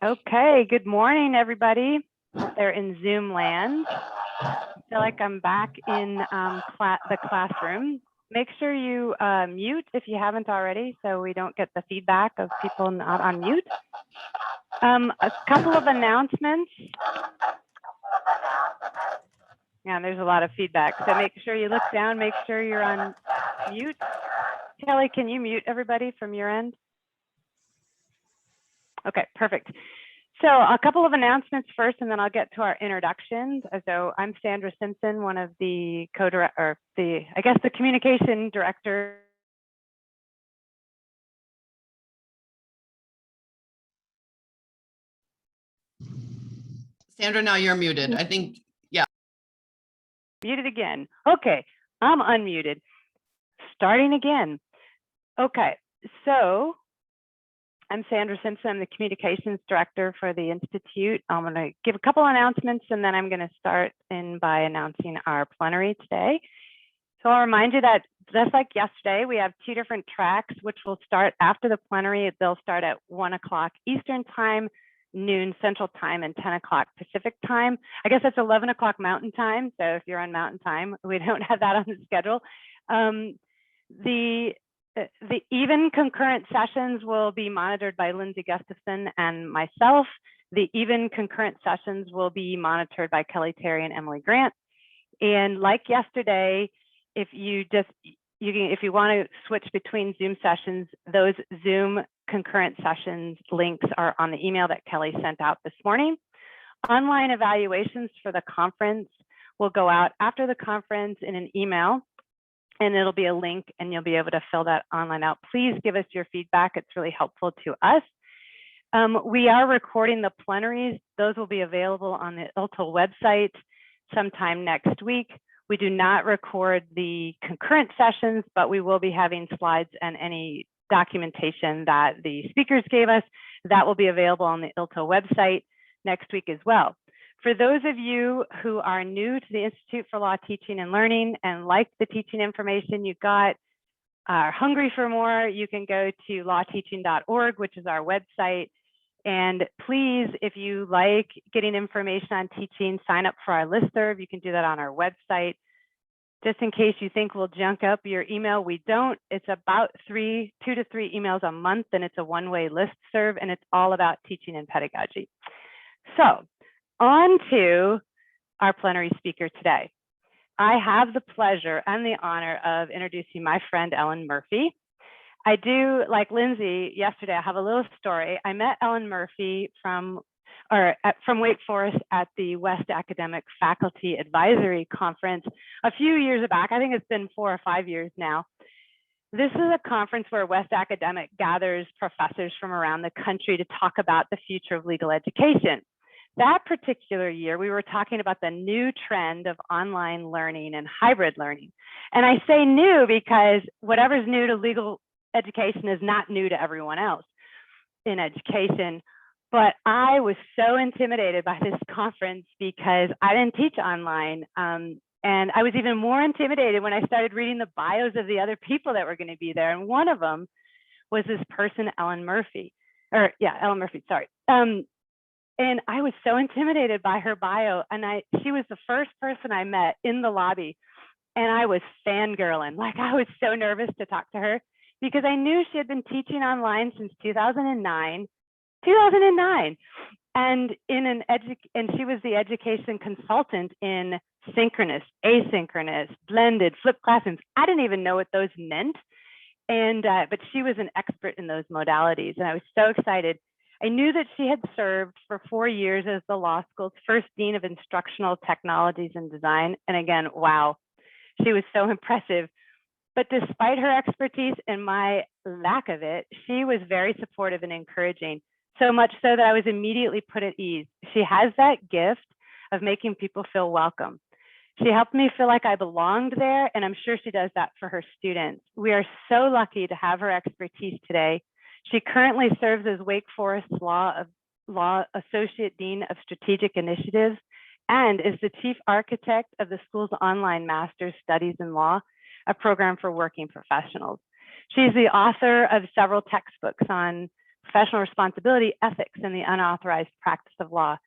Okay, good morning, everybody. Hope they're in Zoom land. I feel like I'm back in the classroom. Make sure you mute if you haven't already, so we don't get the feedback of people not on mute. A couple of announcements. Yeah, there's a lot of feedback, so make sure you look down, make sure you're on mute. Kelly, can you mute everybody from your end? Okay, perfect. So a couple of announcements first, and then I'll get to our introductions. So I'm Sandra Simpson, one of the the communication director. Sandra, now you're muted. I think, yeah. Muted again. Okay, I'm unmuted. Starting again. Okay, so I'm Sandra Simpson. I'm the communications director for the Institute. I'm going to give a couple announcements, and then I'm going to start by announcing our plenary today. So I'll remind you that just like yesterday, we have two different tracks, which will start after the plenary. They'll start at 1 o'clock Eastern time, noon Central time, and 10 o'clock Pacific time. I guess that's 11 o'clock Mountain time. So if you're on Mountain time, we don't have that on the schedule. The even concurrent sessions will be monitored by Lindsay Gustafson and myself. The even concurrent sessions will be monitored by Kelly Terry and Emily Grant. And like yesterday, if you want to switch between Zoom sessions, those Zoom concurrent sessions links are on the email that Kelly sent out this morning. Online evaluations for the conference will go out after the conference in an email, and it'll be a link, and you'll be able to fill that online out. Please give us your feedback. It's really helpful to us. We are recording the plenaries. Those will be available on the ILTL website sometime next week. We do not record the concurrent sessions, but we will be having slides and any documentation that the speakers gave us. That will be available on the ILTL website next week as well. For those of you who are new to the Institute for Law Teaching and Learning and like the teaching information you got, are hungry for more, you can go to lawteaching.org, which is our website. And please, if you like getting information on teaching, sign up for our listserv. You can do that on our website. Just in case you think we'll junk up your email, we don't. It's about 2 to 3 emails a month, and it's a one-way listserv, and it's all about teaching and pedagogy. So on to our plenary speaker today. I have the pleasure and the honor of introducing my friend, Ellen Murphy. I do, like Lindsay yesterday, I have a little story. I met Ellen Murphy from Wake Forest at the West Academic Faculty Advisory Conference a few years back. I think it's been 4 or 5 years now. This is a conference where West Academic gathers professors from around the country to talk about the future of legal education. That particular year, we were talking about the new trend of online learning and hybrid learning. And I say new because whatever's new to legal education is not new to everyone else in education. But I was so intimidated by this conference because I didn't teach online. And I was even more intimidated when I started reading the bios of the other people that were going to be there. And one of them was this person, Ellen Murphy. Ellen Murphy, sorry. And I was so intimidated by her bio. And she was the first person I met in the lobby. And I was fangirling. Like, I was so nervous to talk to her because I knew she had been teaching online since 2009. And she was the education consultant in synchronous, asynchronous, blended, flipped classrooms. I didn't even know what those meant. But she was an expert in those modalities. And I was so excited. I knew that she had served for 4 years as the law school's first dean of instructional technologies and design. And again, wow, she was so impressive. But despite her expertise and my lack of it, she was very supportive and encouraging, so much so that I was immediately put at ease. She has that gift of making people feel welcome. She helped me feel like I belonged there, and I'm sure she does that for her students. We are so lucky to have her expertise today. She currently serves as Wake Forest Law Associate Dean of Strategic Initiatives and is the Chief Architect of the school's online Master's Studies in Law, a program for working professionals. She's the author of several textbooks on professional responsibility, ethics, and the unauthorized practice of law.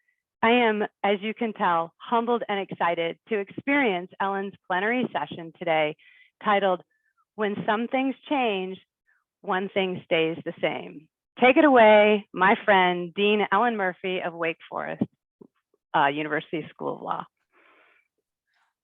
I am, as you can tell, humbled and excited to experience Ellen's plenary session today, titled, When Some Things Change, One Thing Stays the Same. Take it away, my friend, Dean Ellen Murphy of Wake Forest University School of Law.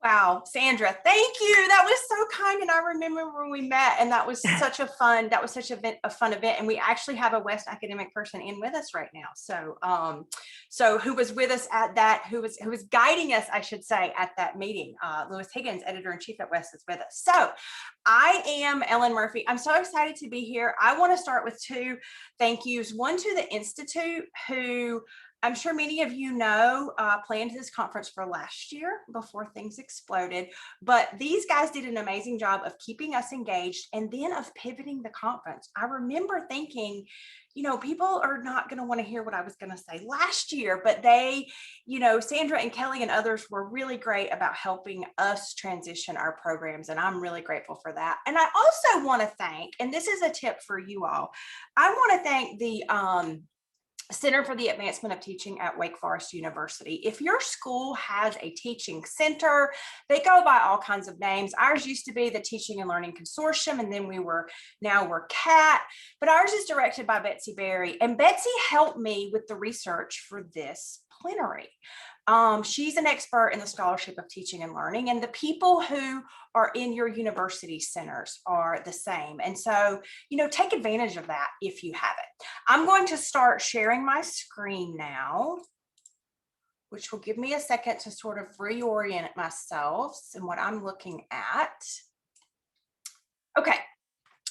Wow, Sandra, thank you. That was so kind. And I remember when we met, and that was such a fun fun event. And we actually have a West academic person in with us right now. So who was with us at that, who was guiding us, I should say, at that meeting. Lewis Higgins, editor-in-chief at West, is with us. So I am Ellen Murphy. I'm so excited to be here. I want to start with two thank yous. One to the Institute, who I'm sure many of you know, planned this conference for last year before things exploded, but these guys did an amazing job of keeping us engaged and then of pivoting the conference. I remember thinking, you know, people are not going to want to hear what I was going to say last year, but they, you know, Sandra and Kelly and others were really great about helping us transition our programs. And I'm really grateful for that. And I also want to thank, and this is a tip for you all, I want to thank the, Center for the Advancement of Teaching at Wake Forest University. If your school has a teaching center, they go by all kinds of names. Ours used to be the Teaching and Learning Consortium, and then now we're CAT, but ours is directed by Betsy Berry. And Betsy helped me with the research for this plenary. She's an expert in the scholarship of teaching and learning, and the people who are in your university centers are the same. And so, you know, take advantage of that if you have it. I'm going to start sharing my screen now, which will give me a second to sort of reorient myself and what I'm looking at. Okay.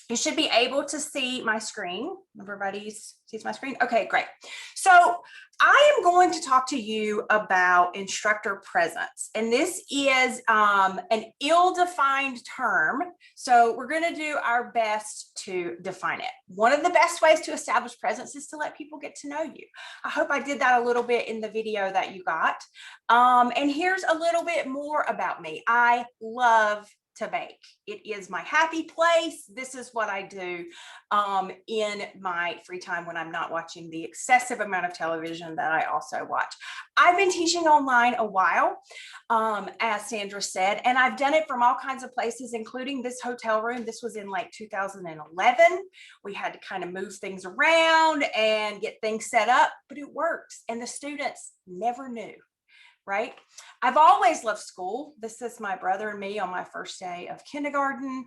You should be able to see my screen. Everybody sees my screen? Okay, great. So I am going to talk to you about instructor presence. And this is an ill-defined term. So we're going to do our best to define it. One of the best ways to establish presence is to let people get to know you. I hope I did that a little bit in the video that you got. And here's a little bit more about me. I love to bake. It is my happy place. This is what I do in my free time when I'm not watching the excessive amount of television that I also watch. I've been teaching online a while, as Sandra said, and I've done it from all kinds of places, including this hotel room. This was in like 2011. We had to kind of move things around and get things set up, but it works. And the students never knew. Right? I've always loved school. This is my brother and me on my first day of kindergarten.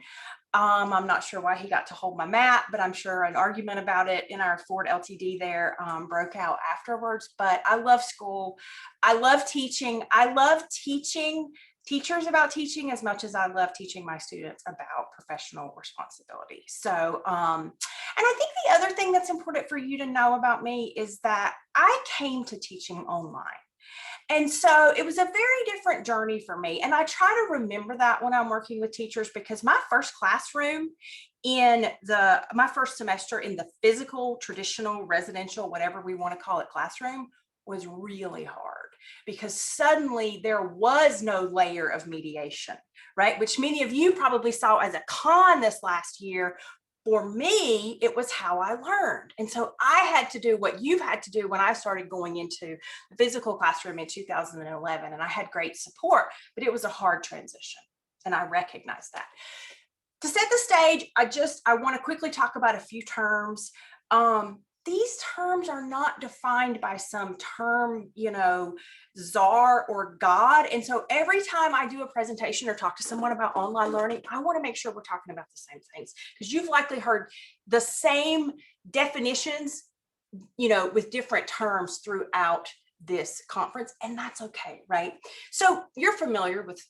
I'm not sure why he got to hold my mat, but I'm sure an argument about it in our Ford LTD there broke out afterwards. But I love school. I love teaching. I love teaching teachers about teaching as much as I love teaching my students about professional responsibility. So, and I think the other thing that's important for you to know about me is that I came to teaching online. And so it was a very different journey for me. And I try to remember that when I'm working with teachers, because my first classroom my first semester in the physical, traditional, residential, whatever we want to call it, classroom was really hard because suddenly there was no layer of mediation, right? Which many of you probably saw as a con this last year. For me, it was how I learned. And so I had to do what you've had to do when I started going into the physical classroom in 2011, and I had great support, but it was a hard transition, and I recognize that. To set the stage, I want to quickly talk about a few terms. These terms are not defined by some term, you know, czar or God. And so every time I do a presentation or talk to someone about online learning, I want to make sure we're talking about the same things, because you've likely heard the same definitions, you know, with different terms throughout this conference, and that's okay, right? So you're familiar with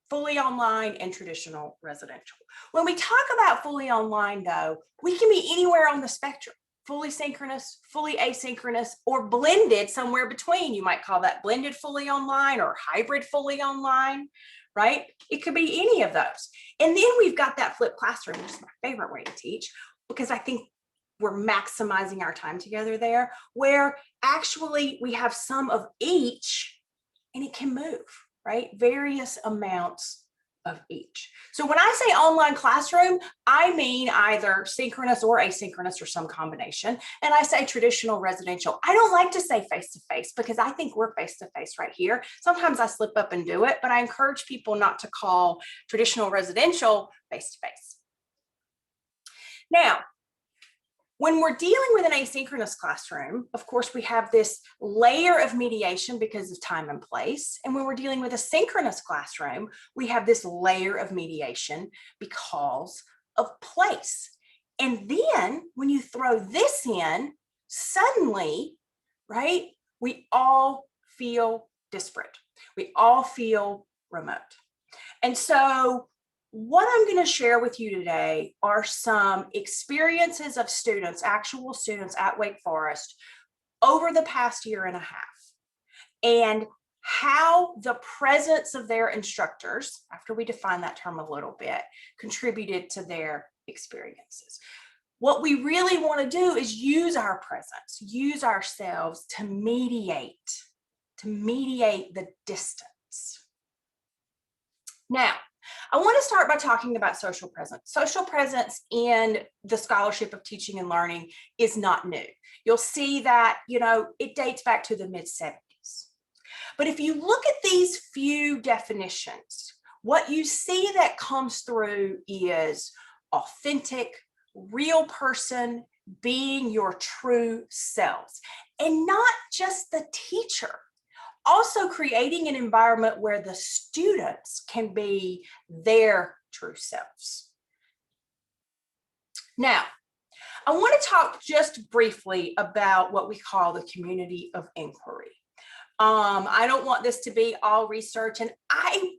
fully online and traditional residential. When we talk about fully online, though, we can be anywhere on the spectrum. Fully synchronous, fully asynchronous, or blended somewhere between. You might call that blended fully online or hybrid fully online, right? It could be any of those. And then we've got that flipped classroom, which is my favorite way to teach, because I think we're maximizing our time together there, where actually we have some of each and it can move, right? Various amounts of each. So when I say online classroom, I mean either synchronous or asynchronous or some combination. And I say traditional residential. I don't like to say face-to-face because I think we're face-to-face right here. Sometimes I slip up and do it, but I encourage people not to call traditional residential face-to-face. Now, when we're dealing with an asynchronous classroom, of course, we have this layer of mediation because of time and place. And when we're dealing with a synchronous classroom, we have this layer of mediation because of place. And then when you throw this in, suddenly, right, we all feel disparate. We all feel remote. And so what I'm going to share with you today are some experiences of students, actual students at Wake Forest over the past year and a half, and how the presence of their instructors, after we define that term a little bit, contributed to their experiences. What we really want to do is use our presence, use ourselves to mediate the distance. Now, I want to start by talking about social presence. Social presence in the scholarship of teaching and learning is not new. You'll see that, it dates back to the mid-70s. But if you look at these few definitions, what you see that comes through is authentic, real person being your true selves, and not just the teacher. Also creating an environment where the students can be their true selves. Now, I want to talk just briefly about what we call the community of inquiry. I don't want this to be all research, and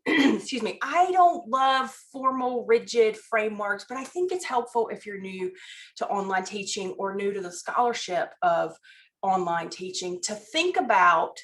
excuse me, I don't love formal, rigid frameworks, but I think it's helpful if you're new to online teaching or new to the scholarship of online teaching to think about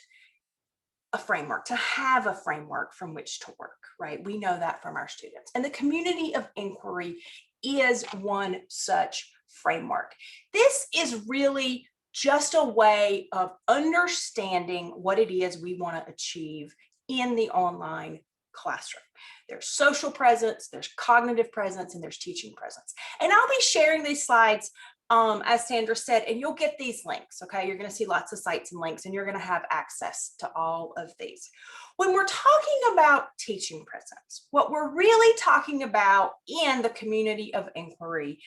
a framework, to have a framework from which to work, right? We know that from our students. And the community of inquiry is one such framework. This is really just a way of understanding what it is we want to achieve in the online classroom. There's social presence, there's cognitive presence, and there's teaching presence. And I'll be sharing these slides as Sandra said, and you'll get these links, okay? You're going to see lots of sites and links, and you're going to have access to all of these. When we're talking about teaching presence, what we're really talking about in the community of inquiry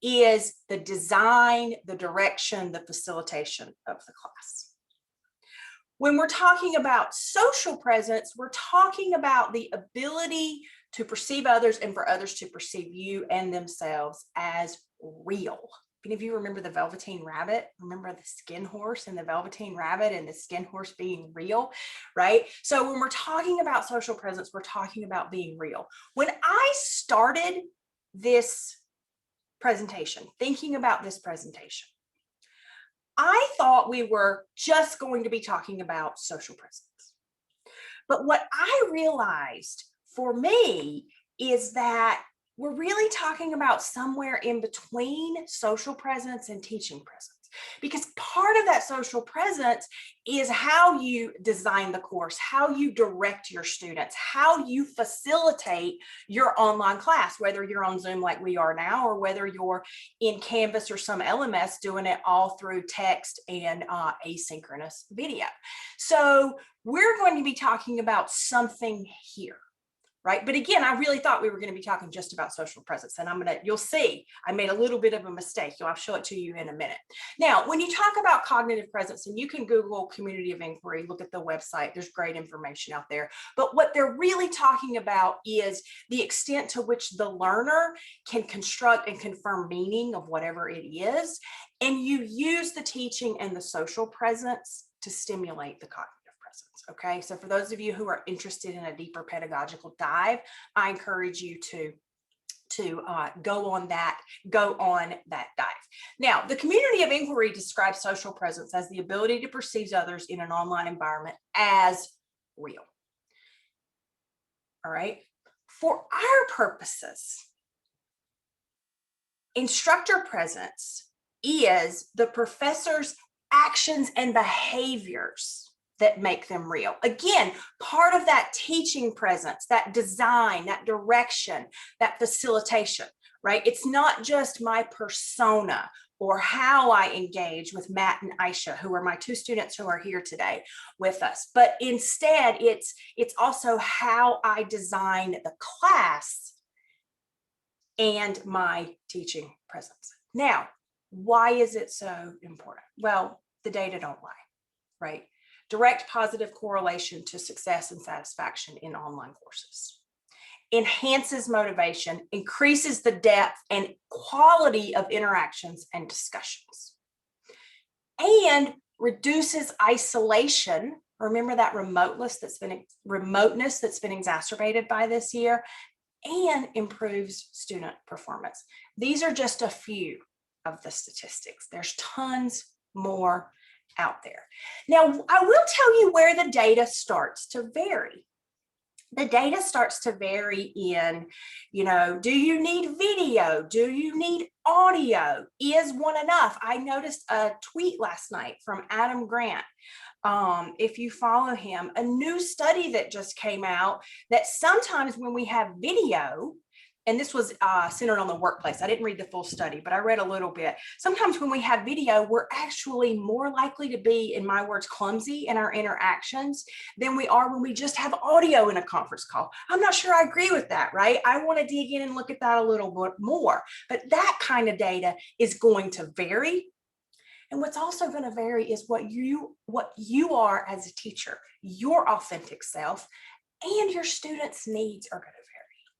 is the design, the direction, the facilitation of the class. When we're talking about social presence, we're talking about the ability to perceive others and for others to perceive you and themselves as real. Any of you remember the Velveteen Rabbit? Remember the skin horse and the Velveteen Rabbit and the skin horse being real, right? So when we're talking about social presence, we're talking about being real. When I started this presentation, thinking about this presentation, I thought we were just going to be talking about social presence. But what I realized for me is that we're really talking about somewhere in between social presence and teaching presence. Because part of that social presence is how you design the course, how you direct your students, how you facilitate your online class, whether you're on Zoom like we are now, or whether you're in Canvas or some LMS doing it all through text and asynchronous video. So we're going to be talking about something here. Right. But again, I really thought we were going to be talking just about social presence. And you'll see, I made a little bit of a mistake. I'll show it to you in a minute. Now, when you talk about cognitive presence, and you can Google community of inquiry, look at the website, there's great information out there. But what they're really talking about is the extent to which the learner can construct and confirm meaning of whatever it is. And you use the teaching and the social presence to stimulate the cognitive. Okay, so for those of you who are interested in a deeper pedagogical dive, I encourage you to go on that dive. Now, the community of inquiry describes social presence as the ability to perceive others in an online environment as real. All right, for our purposes, instructor presence is the professor's actions and behaviors that make them real. Again, part of that teaching presence, that design, that direction, that facilitation, right? It's not just my persona or how I engage with Matt and Aisha, who are my two students who are here today with us, but instead it's also how I design the class and my teaching presence. Now, why is it so important? Well, the data don't lie, right? Direct positive correlation to success and satisfaction in online courses. Enhances motivation, increases the depth and quality of interactions and discussions, and reduces isolation. Remember that remoteness that's been exacerbated by this year, and improves student performance. These are just a few of the statistics. There's tons more out there. Now, I will tell you where the data starts to vary. The data starts to vary in, do you need video? Do you need audio? Is one enough? I noticed a tweet last night from Adam Grant. If you follow him, a new study that just came out that sometimes when we have video, and this was centered on the workplace. I didn't read the full study, but I read a little bit. Sometimes when we have video, we're actually more likely to be, in my words, clumsy in our interactions than we are when we just have audio in a conference call. I'm not sure I agree with that, right? I want to dig in and look at that a little bit more, but that kind of data is going to vary. And what's also going to vary is what you are as a teacher, your authentic self, and your students' needs are going to vary.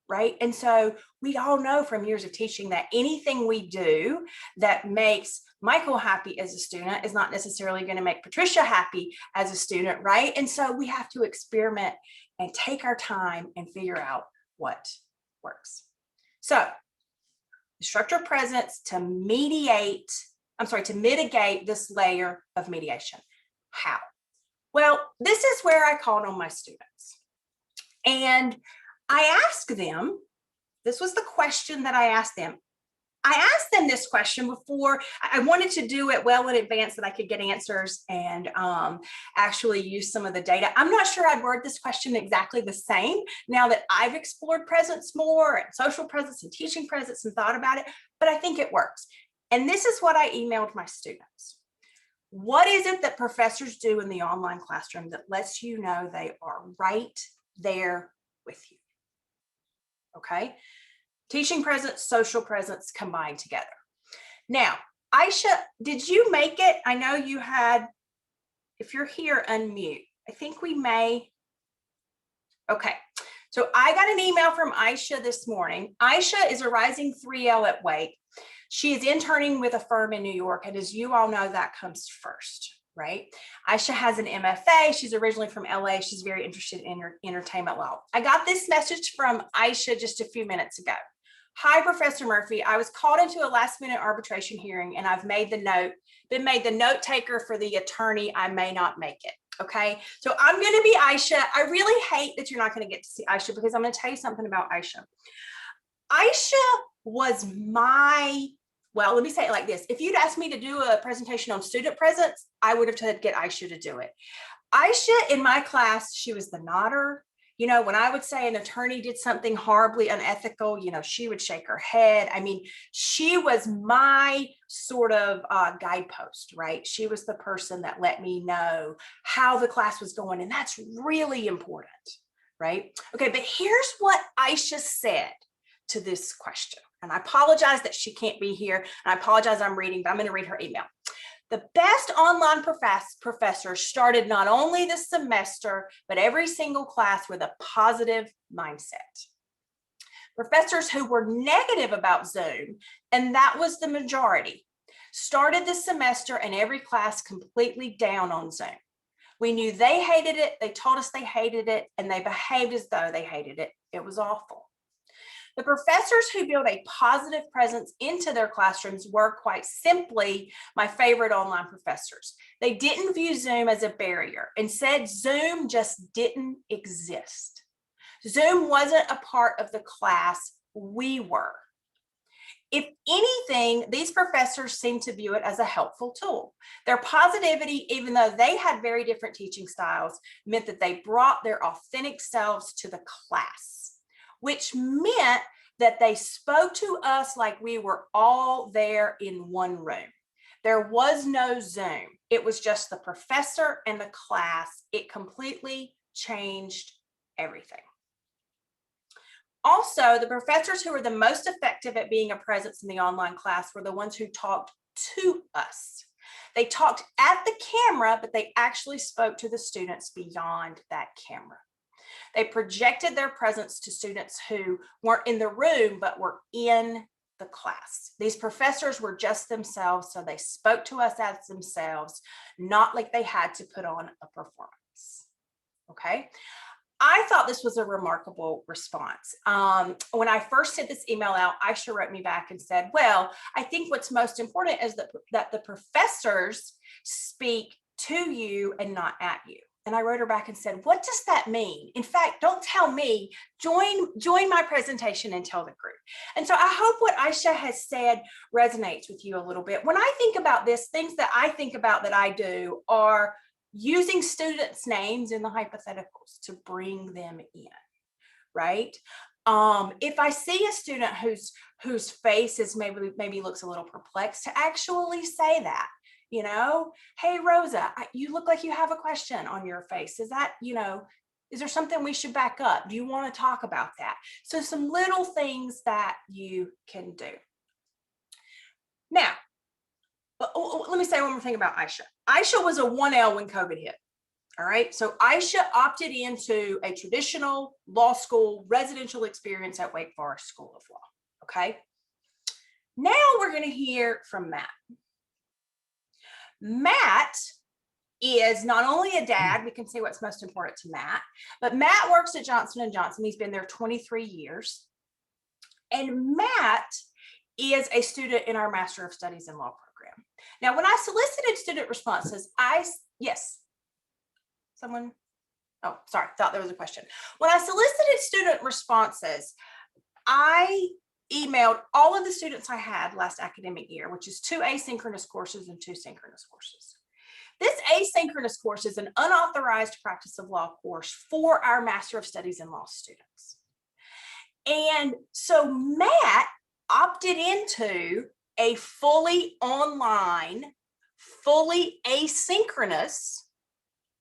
Right. And so we all know from years of teaching that anything we do that makes Michael happy as a student is not necessarily going to make Patricia happy as a student. Right. And so we have to experiment and take our time and figure out what works. So structured presence to mitigate this layer of mediation. How? Well, this is where I called on my students. And I asked them, this was the question that I asked them. I asked them this question before. I wanted to do it well in advance that I could get answers and actually use some of the data. I'm not sure I'd word this question exactly the same now that I've explored presence more and social presence and teaching presence and thought about it, but I think it works. And this is what I emailed my students. What is it that professors do in the online classroom that lets you know they are right there with you? Okay. Teaching presence, social presence combined together. Now, Aisha, did you make it? I know you had, if you're here, unmute. I think we may. Okay. So I got an email from Aisha this morning. Aisha is a rising 3L at Wake. She is interning with a firm in New York. And as you all know, that comes first, right? Aisha has an MFA. She's originally from LA. She's very interested in entertainment law. I got this message from Aisha just a few minutes ago. Hi, Professor Murphy. I was called into a last minute arbitration hearing and I've been made the note taker for the attorney. I may not make it. Okay. So I'm going to be Aisha. I really hate that you're not going to get to see Aisha because I'm going to tell you something about Aisha. Aisha was well, let me say it like this. If you'd asked me to do a presentation on student presence, I would have said get Aisha to do it. Aisha in my class, she was the nodder. When I would say an attorney did something horribly unethical, she would shake her head. I mean, she was my sort of guidepost, right? She was the person that let me know how the class was going. And that's really important, right? Okay, but here's what Aisha said to this question. And I apologize that she can't be here. And I apologize I'm reading, but I'm going to read her email. The best online professors started not only the semester, but every single class with a positive mindset. Professors who were negative about Zoom, and that was the majority, started the semester and every class completely down on Zoom. We knew they hated it. They told us they hated it, and they behaved as though they hated it. It was awful. The professors who build a positive presence into their classrooms were quite simply my favorite online professors. They didn't view Zoom as a barrier. Instead, Zoom just didn't exist. Zoom wasn't a part of the class. We were. If anything, these professors seem to view it as a helpful tool. Their positivity, even though they had very different teaching styles, meant that they brought their authentic selves to the class, which meant that they spoke to us like we were all there in one room. There was no Zoom. It was just the professor and the class. It completely changed everything. Also, the professors who were the most effective at being a presence in the online class were the ones who talked to us. They talked at the camera, but they actually spoke to the students beyond that camera. They projected their presence to students who weren't in the room, but were in the class. These professors were just themselves, so they spoke to us as themselves, not like they had to put on a performance. Okay. I thought this was a remarkable response. When I first sent this email out, Aisha wrote me back and said, well, I think what's most important is that the professors speak to you and not at you. And I wrote her back and said, what does that mean? In fact, don't tell me, join my presentation and tell the group. And so I hope what Aisha has said resonates with you a little bit. When I think about this, things that I think about that I do are using students' names in the hypotheticals to bring them in, right? If I see a student whose face is maybe looks a little perplexed, to actually say that, you know, hey, Rosa, you look like you have a question on your face. Is that, you know, is there something we should back up? Do you want to talk about that? So some little things that you can do. Now, let me say one more thing about Aisha. Aisha was a 1L when COVID hit. All right. So Aisha opted into a traditional law school residential experience at Wake Forest School of Law. Okay. Now we're going to hear from Matt. Matt is not only a dad, we can see what's most important to Matt, but Matt works at Johnson & Johnson. He's been there 23 years. And Matt is a student in our Master of Studies in Law program. Now, when I solicited student responses, thought there was a question. When I solicited student responses, I emailed all of the students I had last academic year, which is 2 asynchronous courses and 2 synchronous courses. This asynchronous course is an unauthorized practice of law course for our Master of Studies in Law students. And so Matt opted into a fully online, fully asynchronous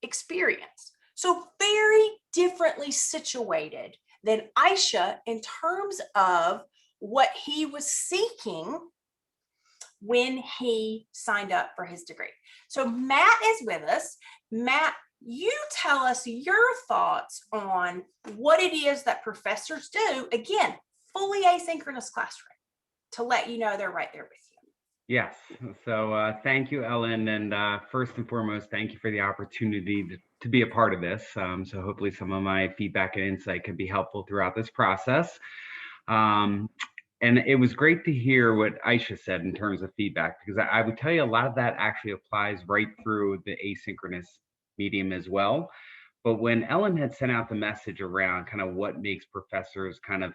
experience. So very differently situated than Aisha in terms of what he was seeking when he signed up for his degree. So Matt is with us. Matt, you tell us your thoughts on what it is that professors do, again, fully asynchronous classroom, to let you know they're right there with you. Yes. So thank you, Ellen. And first and foremost, thank you for the opportunity to be a part of this. So hopefully some of my feedback and insight can be helpful throughout this process. And it was great to hear what Aisha said in terms of feedback, because I would tell you a lot of that actually applies right through the asynchronous medium as well. But when Ellen had sent out the message around kind of what makes professors kind of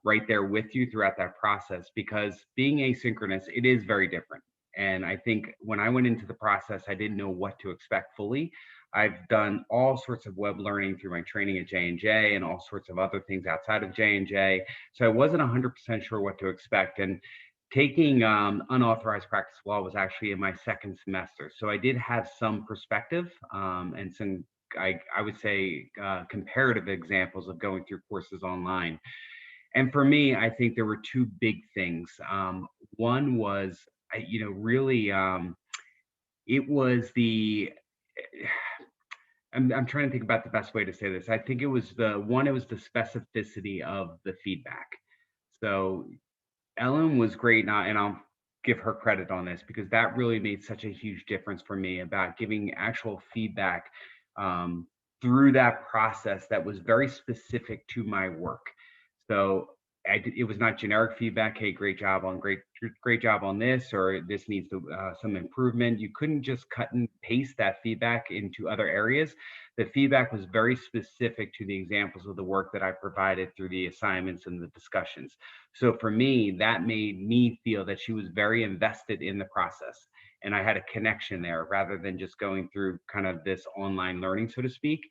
right there with you throughout that process, because being asynchronous, it is very different. And I think when I went into the process, I didn't know what to expect fully. I've done all sorts of web learning through my training at J&J and all sorts of other things outside of J&J. So I wasn't 100% sure what to expect. And taking unauthorized practice law was actually in my second semester. So I did have some perspective and some, I would say, comparative examples of going through courses online. And for me, I think there were 2 big things. One was, really, it was the, I'm trying to think about the best way to say this. I think it was the specificity of the feedback. So Ellen was great, and I'll give her credit on this, because that really made such a huge difference for me about giving actual feedback through that process that was very specific to my work. So it was not generic feedback. Hey, great job on this, or this needs some improvement. You couldn't just cut and paste that feedback into other areas. The feedback was very specific to the examples of the work that I provided through the assignments and the discussions. So for me, that made me feel that she was very invested in the process. And I had a connection there rather than just going through kind of this online learning, so to speak.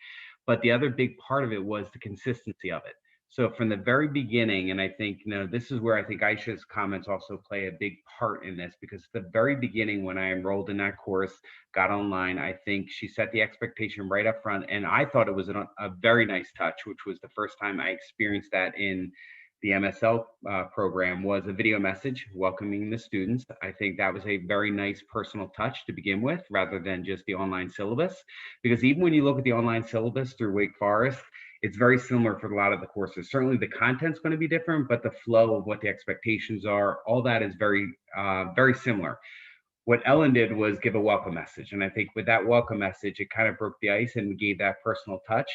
But the other big part of it was the consistency of it. So from the very beginning, and I think, this is where I think Aisha's comments also play a big part in this, because at the very beginning, when I enrolled in that course, got online, I think she set the expectation right up front. And I thought it was a very nice touch, which was the first time I experienced that in the MSL program, was a video message welcoming the students. I think that was a very nice personal touch to begin with, rather than just the online syllabus. Because even when you look at the online syllabus through Wake Forest, it's very similar for a lot of the courses. Certainly the content's going to be different, but the flow of what the expectations are, all that is very, very similar. What Ellen did was give a welcome message. And I think with that welcome message, it kind of broke the ice and gave that personal touch.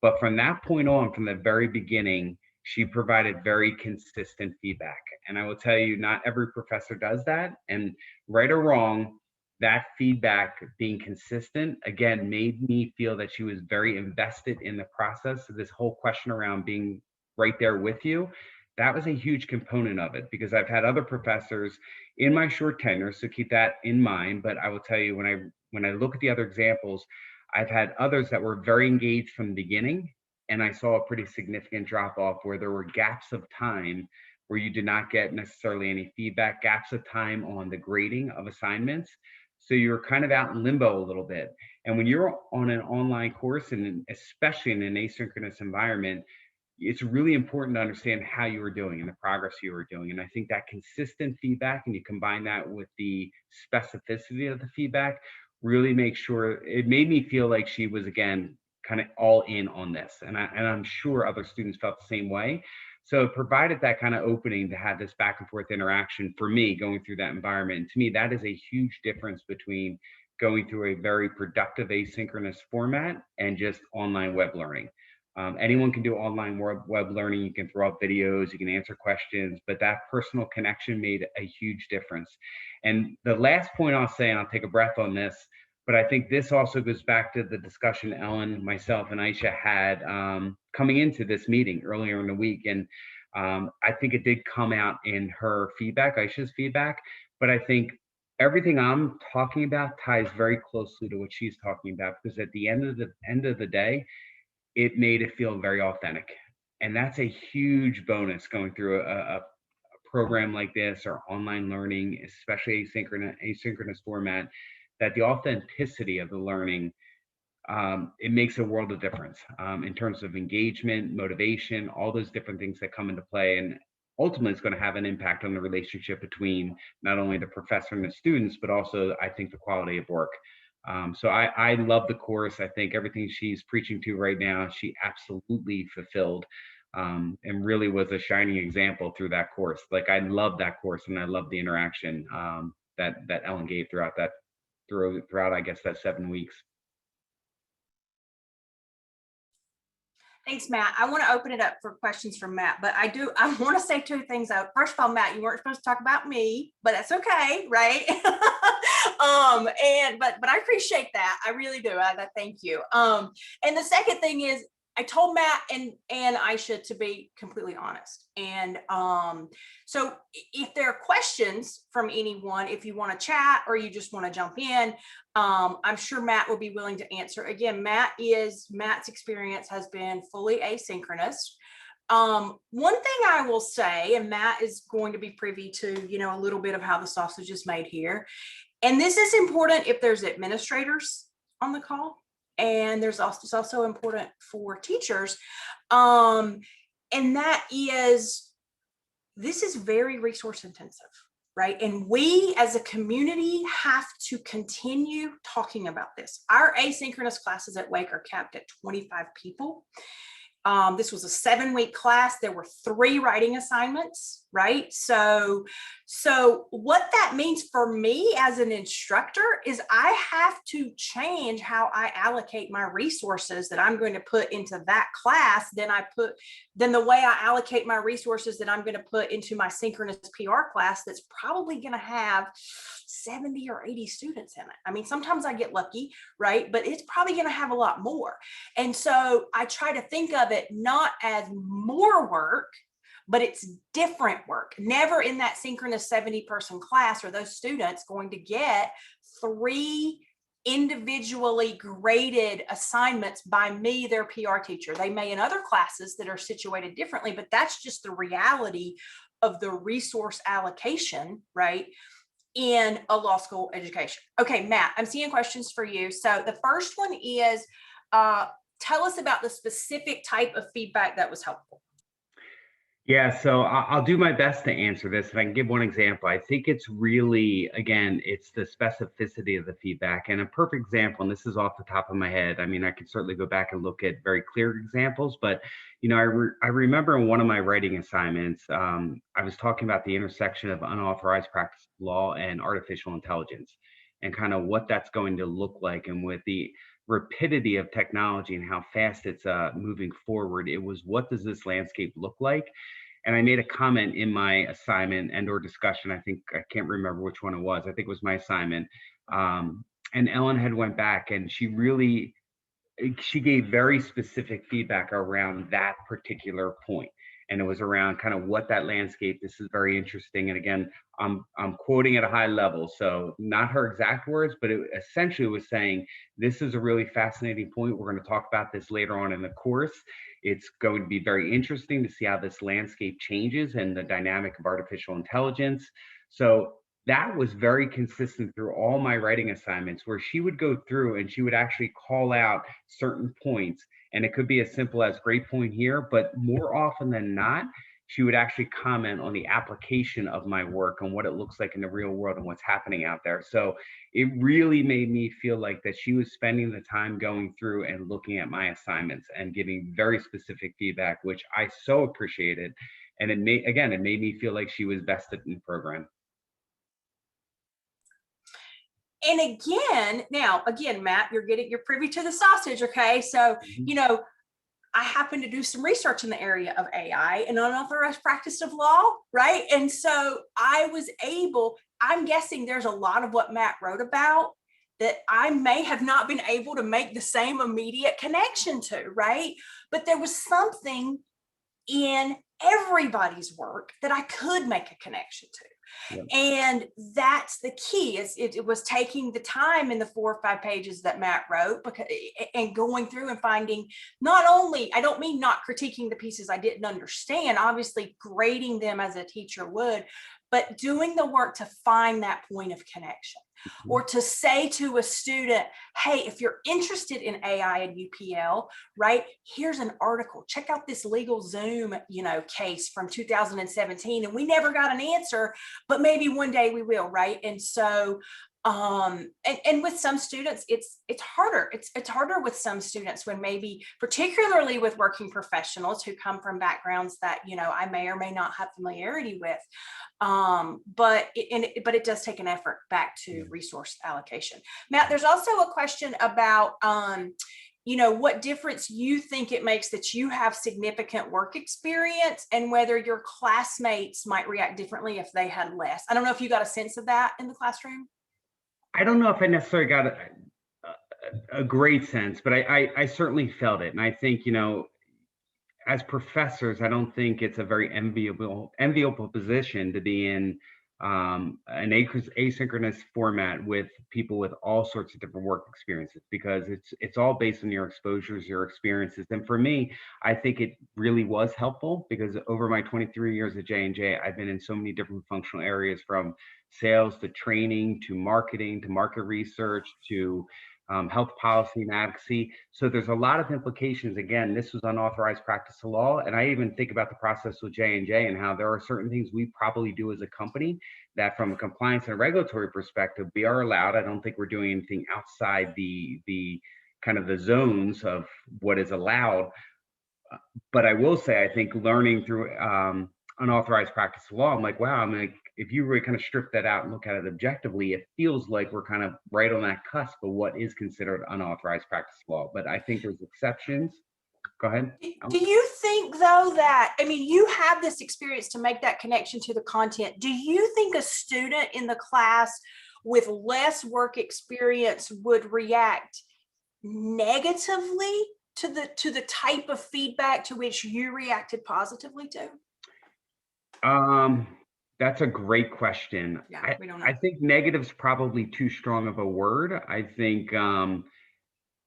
But from that point on, from the very beginning, she provided very consistent feedback. And I will tell you, not every professor does that. And right or wrong, that feedback being consistent, again, made me feel that she was very invested in the process. So this whole question around being right there with you, that was a huge component of it, because I've had other professors in my short tenure, so keep that in mind. But I will tell you, when I look at the other examples, I've had others that were very engaged from the beginning, and I saw a pretty significant drop off where there were gaps of time where you did not get necessarily any feedback, gaps of time on the grading of assignments. So you're kind of out in limbo a little bit. And when you're on an online course, and especially in an asynchronous environment, it's really important to understand how you were doing and the progress you were doing. And I think that consistent feedback, and you combine that with the specificity of the feedback, really make sure it made me feel like she was, again, kind of all in on this. And I'm sure other students felt the same way. So it provided that kind of opening to have this back and forth interaction for me going through that environment. And to me, that is a huge difference between going through a very productive asynchronous format and just online web learning. Anyone can do online web learning. You can throw up videos, you can answer questions, but that personal connection made a huge difference. And the last point I'll say, and I'll take a breath on this, but I think this also goes back to the discussion Ellen, myself, and Aisha had coming into this meeting earlier in the week. And I think it did come out in her feedback, Aisha's feedback, but I think everything I'm talking about ties very closely to what she's talking about, because at the end of the day, it made it feel very authentic. And that's a huge bonus going through a program like this, or online learning, especially asynchronous format, that the authenticity of the learning, it makes a world of difference in terms of engagement, motivation, all those different things that come into play. And ultimately, it's going to have an impact on the relationship between not only the professor and the students, but also, I think, the quality of work. So I love the course. I think everything she's preaching to right now, she absolutely fulfilled, and really was a shining example through that course. Like, I love that course, and I love the interaction that Ellen gave throughout, I guess, that 7 weeks. Thanks, Matt. I want to open it up for questions from Matt, but I want to say two things. First of all, Matt, you weren't supposed to talk about me, but that's okay, right? But I appreciate that. I really do. I thank you. And the second thing is, I told Matt and Aisha to be completely honest. And so if there are questions from anyone, if you want to chat or you just want to jump in, I'm sure Matt will be willing to answer. Again, Matt's experience has been fully asynchronous. One thing I will say, and Matt is going to be privy to, a little bit of how the sausage is made here. And this is important if there's administrators on the call. And it's also important for teachers. And that is, this is very resource intensive, right? And we as a community have to continue talking about this. Our asynchronous classes at Wake are capped at 25 people. This was a 7-week class. There were 3 writing assignments. right? So what that means for me as an instructor is I have to change how I allocate my resources that I'm going to put into that class than the way I allocate my resources that I'm going to put into my synchronous PR class that's probably going to have 70 or 80 students in it. I mean, sometimes I get lucky, right? But it's probably going to have a lot more. And so I try to think of it not as more work, but it's different work. Never in that synchronous 70-person class are those students going to get 3 individually graded assignments by me, their PR teacher. They may in other classes that are situated differently, but that's just the reality of the resource allocation, right, in a law school education. Okay, Matt, I'm seeing questions for you. So the first one is, tell us about the specific type of feedback that was helpful. Yeah, so I'll do my best to answer this. If I can give one example, I think it's really, again, it's the specificity of the feedback. And a perfect example, and this is off the top of my head, I mean, I could certainly go back and look at very clear examples, but, you know, I remember in one of my writing assignments, I was talking about the intersection of unauthorized practice of law and artificial intelligence and kind of what that's going to look like. And with the rapidity of technology and how fast it's moving forward, it was, what does this landscape look like? And I made a comment in my assignment and or discussion. I can't remember which one it was. I think it was my assignment. And Ellen had went back and she gave very specific feedback around that particular point. And it was around kind of what that landscape, this is very interesting. And again, I'm quoting at a high level. So not her exact words, but it essentially was saying, this is a really fascinating point. We're going to talk about this later on in the course. It's going to be very interesting to see how this landscape changes and the dynamic of artificial intelligence. So that was very consistent through all my writing assignments, where she would go through and she would actually call out certain points. And it could be as simple as great point here, but more often than not, she would actually comment on the application of my work and what it looks like in the real world and what's happening out there. So it really made me feel like that she was spending the time going through and looking at my assignments and giving very specific feedback, which I so appreciated. And it made me feel like she was vested in the program. And again, Matt, you're privy to the sausage. Okay. So, you know, I happen to do some research in the area of AI and unauthorized practice of law, right? And so I'm guessing there's a lot of what Matt wrote about that I may have not been able to make the same immediate connection to, right? But there was something in everybody's work that I could make a connection to. Yeah. And that's the key. It was taking the time in the 4 or 5 pages that Matt wrote and going through and finding, not only, I don't mean not critiquing the pieces I didn't understand, obviously grading them as a teacher would, but doing the work to find that point of connection. Mm-hmm. Or to say to a student, hey, if you're interested in AI and UPL, right, here's an article. Check out this LegalZoom, case from 2017. And we never got an answer, but maybe one day we will, right? And so, and with some students, it's harder. It's harder with some students when maybe, particularly with working professionals who come from backgrounds that, I may or may not have familiarity with. But it does take an effort back to resource allocation. Matt, there's also a question about, what difference you think it makes that you have significant work experience and whether your classmates might react differently if they had less. I don't know if you got a sense of that in the classroom. I don't know if I necessarily got a great sense, but I certainly felt it. And I think, as professors, I don't think it's a very enviable position to be in an asynchronous format with people with all sorts of different work experiences, because it's all based on your exposures, your experiences. And for me, I think it really was helpful, because over my 23 years at J&J, I've been in so many different functional areas, from sales to training to marketing to market research to health policy and advocacy. So there's a lot of implications. Again, this was unauthorized practice of law. And I even think about the process with J&J and how there are certain things we probably do as a company that, from a compliance and regulatory perspective, we are allowed. I don't think we're doing anything outside the kind of the zones of what is allowed. But I will say, I think learning through unauthorized practice of law. I'm like, wow, I'm like, if you really kind of strip that out and look at it objectively, it feels like we're kind of right on that cusp of what is considered unauthorized practice of law. But I think there's exceptions. Go ahead. Do you think, though, that, I mean, you have this experience to make that connection to the content. Do you think a student in the class with less work experience would react negatively to the type of feedback to which you reacted positively to? That's a great question. Yeah, we don't know. I think negative's probably too strong of a word. I think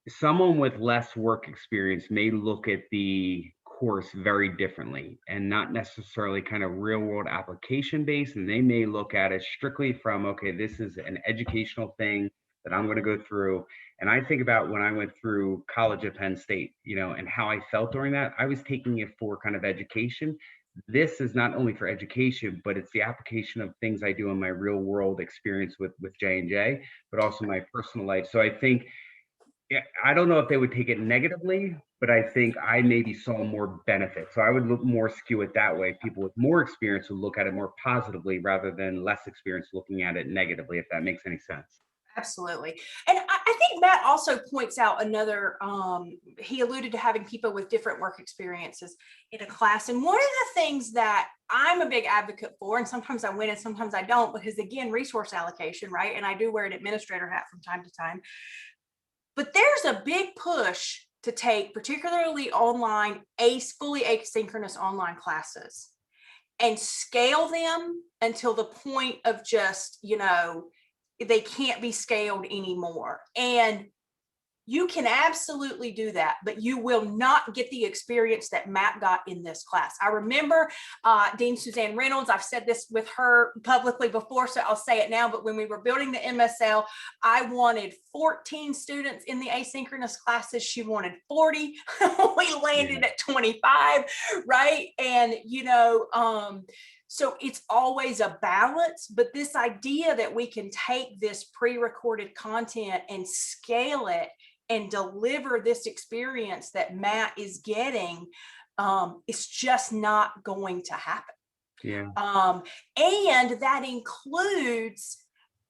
someone with less work experience may look at the course very differently and not necessarily kind of real world application based. And they may look at it strictly from, okay, this is an educational thing that I'm going to go through. And I think about when I went through college at Penn State, you know, and how I felt during that. I was taking it for kind of education. This is not only for education, but it's the application of things I do in my real world experience with J&J, but also my personal life. So I think, yeah, I don't know if they would take it negatively, but I think I maybe saw more benefit. So I would look more skew it that way. People with more experience would look at it more positively rather than less experience looking at it negatively, if that makes any sense. Absolutely. And I think Matt also points out another, he alluded to having people with different work experiences in a class. And one of the things that I'm a big advocate for, and sometimes I win and sometimes I don't, because again, resource allocation, right? And I do wear an administrator hat from time to time. But there's a big push to take particularly online, fully asynchronous online classes and scale them until the point of just, you know, they can't be scaled anymore. And you can absolutely do that, but you will not get the experience that Matt got in this class. I remember Dean Suzanne Reynolds, I've said this with her publicly before, so I'll say it now, but when we were building the MSL, I wanted 14 students in the asynchronous classes. She wanted 40. We landed at 25, right? And, you know, so it's always a balance, but this idea that we can take this pre-recorded content and scale it and deliver this experience that Matt is getting, it's just not going to happen. Yeah. And that includes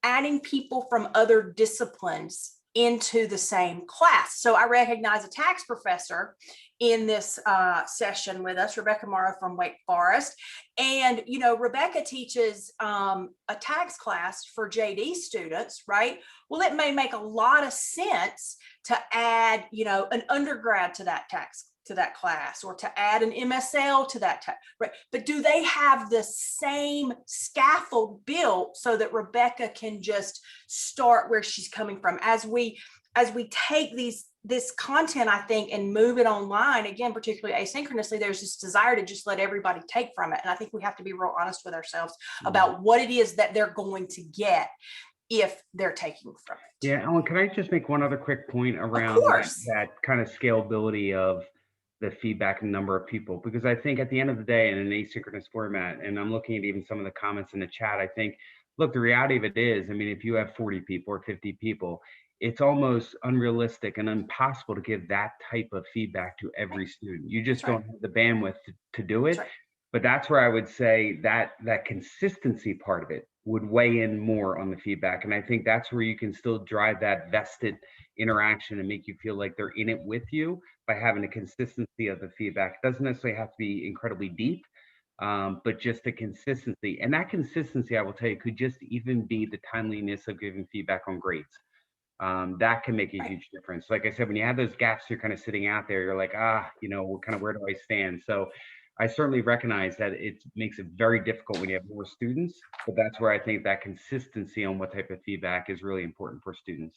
adding people from other disciplines into the same class. So I recognize a tax professor in this session with us, Rebecca Morrow from Wake Forest. And, you know, Rebecca teaches a tax class for JD students, right? Well, it may make a lot of sense to add, you know, an undergrad to that class, or to add an MSL to that, right? But do they have the same scaffold built so that Rebecca can just start where she's coming from? As we take this content, I think, and move it online, again, particularly asynchronously, there's this desire to just let everybody take from it. And I think we have to be real honest with ourselves about what it is that they're going to get if they're taking from it. Yeah, Ellen, can I just make one other quick point around that kind of scalability of the feedback and number of people? Because I think at the end of the day, in an asynchronous format, and I'm looking at even some of the comments in the chat, I think, look, the reality of it is, I mean, if you have 40 people or 50 people, it's almost unrealistic and impossible to give that type of feedback to every student. You just don't have the bandwidth to do it. But that's where I would say that consistency part of it would weigh in more on the feedback. And I think that's where you can still drive that vested interaction and make you feel like they're in it with you by having a consistency of the feedback. It doesn't necessarily have to be incredibly deep, but just the consistency. And that consistency, I will tell you, could just even be the timeliness of giving feedback on grades. That can make a huge difference. Like I said, when you have those gaps, you're kind of sitting out there, you're like, you know, kind of where do I stand? So I certainly recognize that it makes it very difficult when you have more students, but that's where I think that consistency on what type of feedback is really important for students.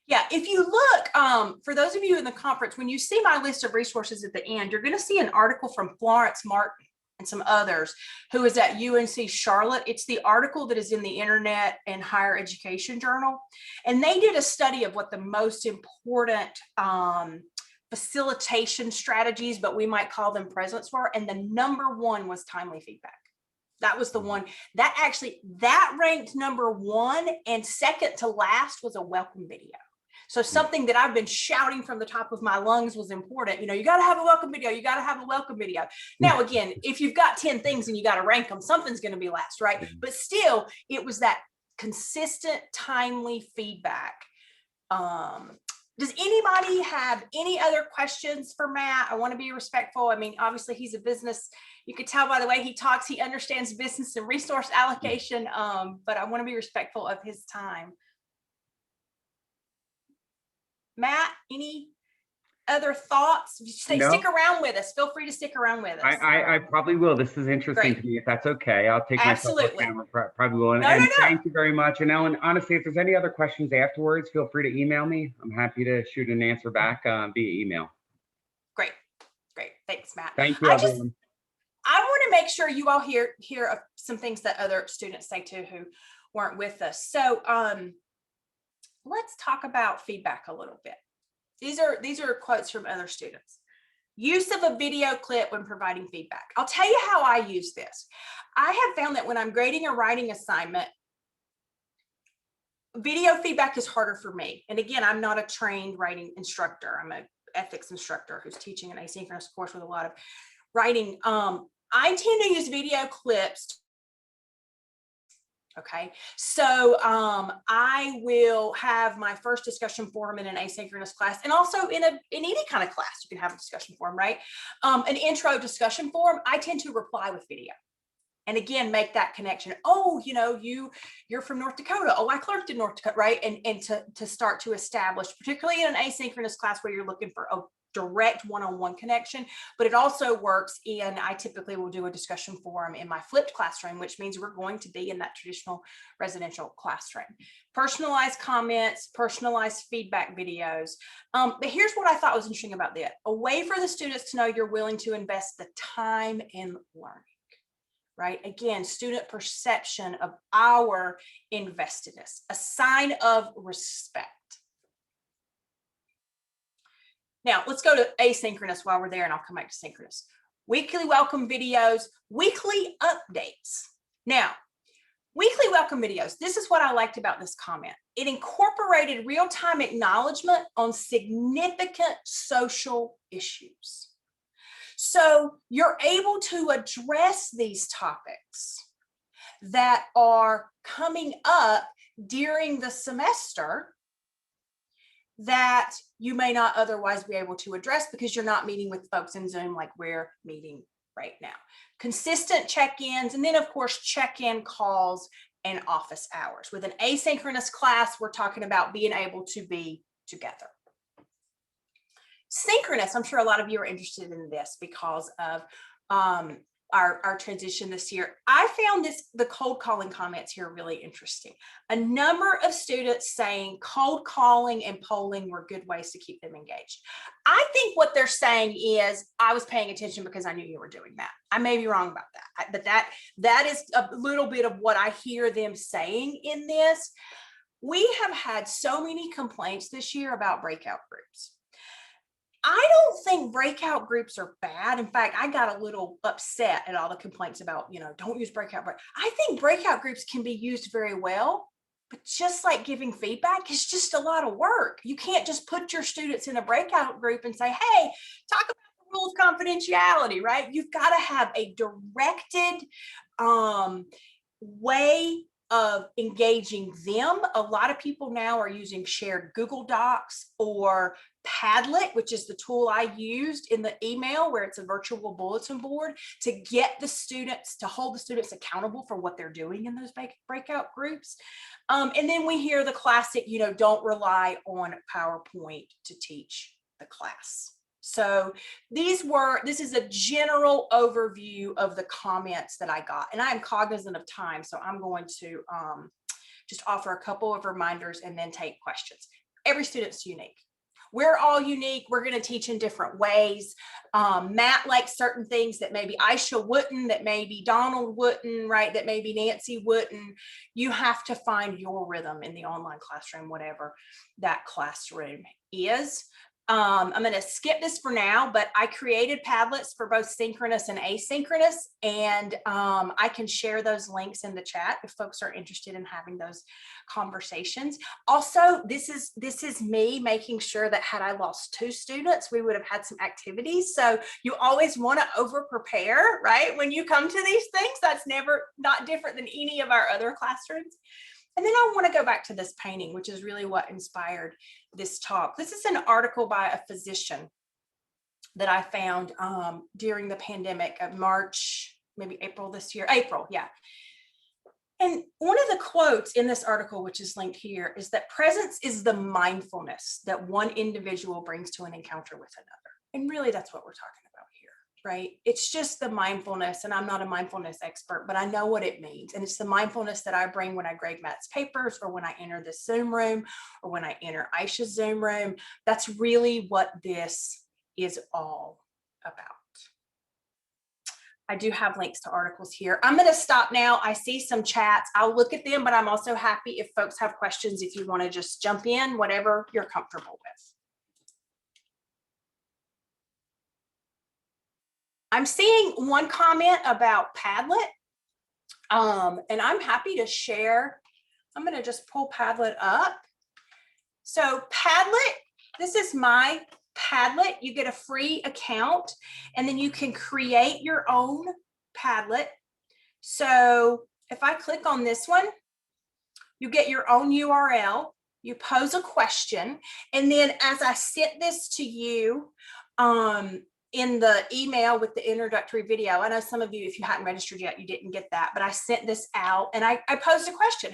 Yeah, if you look, for those of you in the conference, when you see my list of resources at the end, you're going to see an article from Florence Martin and some others who is at UNC Charlotte. It's the article that is in the Internet and Higher Education Journal. And they did a study of what the most important facilitation strategies, but we might call them presence were. And the number one was timely feedback. That was the one that ranked number one, and second to last was a welcome video. So something that I've been shouting from the top of my lungs was important. You got to have a welcome video. You got to have a welcome video. Now, again, if you've got 10 things and you got to rank them, something's going to be last, right? But still, it was that consistent, timely feedback. Does anybody have any other questions for Matt? I want to be respectful. I mean, obviously he's a business. You could tell by the way he talks, he understands business and resource allocation, but I want to be respectful of his time. Matt, any other thoughts? Stick around with us. Feel free to stick around with us. I probably will. This is interesting to me. If that's okay, I'll take myself off camera. Probably will. And thank you very much. And Ellen, honestly, if there's any other questions afterwards, feel free to email me. I'm happy to shoot an answer back via email. Great. Thanks, Matt. Thank you, everyone. I want to make sure you all hear some things that other students say too who weren't with us. So let's talk about feedback a little bit. These are quotes from other students. Use of a video clip when providing feedback. I'll tell you how I use this. I have found that when I'm grading a writing assignment, video feedback is harder for me. And again, I'm not a trained writing instructor. I'm an ethics instructor who's teaching an asynchronous course with a lot of writing. I tend to use video clips. Okay, so I will have my first discussion forum in an asynchronous class, and also in any kind of class, you can have a discussion forum, right? An intro discussion forum, I tend to reply with video. And again, make that connection. Oh, you're from North Dakota. Oh, I clerked in North Dakota, right? And to start to establish, particularly in an asynchronous class where you're looking for a direct one-on-one connection, but it also works in, I typically will do a discussion forum in my flipped classroom, which means we're going to be in that traditional residential classroom. Personalized comments, personalized feedback videos. But here's what I thought was interesting about that. A way for the students to know you're willing to invest the time in learning, right? Again, student perception of our investedness, a sign of respect. Now, let's go to asynchronous while we're there, and I'll come back to synchronous. Weekly welcome videos, weekly updates. Now, weekly welcome videos, this is what I liked about this comment. It incorporated real-time acknowledgement on significant social issues. So you're able to address these topics that are coming up during the semester that you may not otherwise be able to address because you're not meeting with folks in Zoom like we're meeting right now. Consistent check-ins, and then of course, check-in calls and office hours. With an asynchronous class, we're talking about being able to be together. Synchronous, I'm sure a lot of you are interested in this because of our transition this year. I found the cold calling comments here really interesting. A number of students saying cold calling and polling were good ways to keep them engaged. I think what they're saying is, I was paying attention because I knew you were doing that. I may be wrong about that, but that is a little bit of what I hear them saying in this. We have had so many complaints this year about breakout groups. I don't think breakout groups are bad. In fact, I got a little upset at all the complaints about, don't use breakout groups. I think breakout groups can be used very well, but just like giving feedback is just a lot of work. You can't just put your students in a breakout group and say, hey, talk about the rule of confidentiality, right? You've got to have a directed way of engaging them. A lot of people now are using shared Google Docs or Padlet, which is the tool I used in the email, where it's a virtual bulletin board to get the students, to hold the students accountable for what they're doing in those breakout groups. And then we hear the classic, don't rely on PowerPoint to teach the class. So this is a general overview of the comments that I got, and I am cognizant of time, so I'm going to just offer a couple of reminders and then take questions. Every student's unique. We're all unique. We're going to teach in different ways. Matt likes certain things that maybe Aisha wouldn't, that maybe Donald wouldn't, right? That maybe Nancy wouldn't. You have to find your rhythm in the online classroom, whatever that classroom is. I'm going to skip this for now, but I created Padlets for both synchronous and asynchronous, and I can share those links in the chat if folks are interested in having those conversations. Also, this is me making sure that had I lost 2 students, we would have had some activities. So you always want to over prepare, right? When you come to these things, that's not different than any of our other classrooms. And then I want to go back to this painting, which is really what inspired this talk. This is an article by a physician that I found during the pandemic of March, maybe April this year. April, yeah. And one of the quotes in this article, which is linked here, is that presence is the mindfulness that one individual brings to an encounter with another. And really, that's what we're talking about here, right? It's just the mindfulness, and I'm not a mindfulness expert, but I know what it means. And it's the mindfulness that I bring when I grade Matt's papers, or when I enter this Zoom room, or when I enter Aisha's Zoom room. That's really what this is all about. I do have links to articles here. I'm going to stop now. I see some chats. I'll look at them, but I'm also happy if folks have questions, if you want to just jump in, whatever you're comfortable with. I'm seeing one comment about Padlet, and I'm happy to share. I'm going to just pull Padlet up. So Padlet, this is my Padlet. You get a free account, and then you can create your own Padlet. So if I click on this one, you get your own URL, you pose a question, and then as I sent this to you in the email with the introductory video, I know some of you, if you hadn't registered yet, you didn't get that, but I sent this out and I posed a question.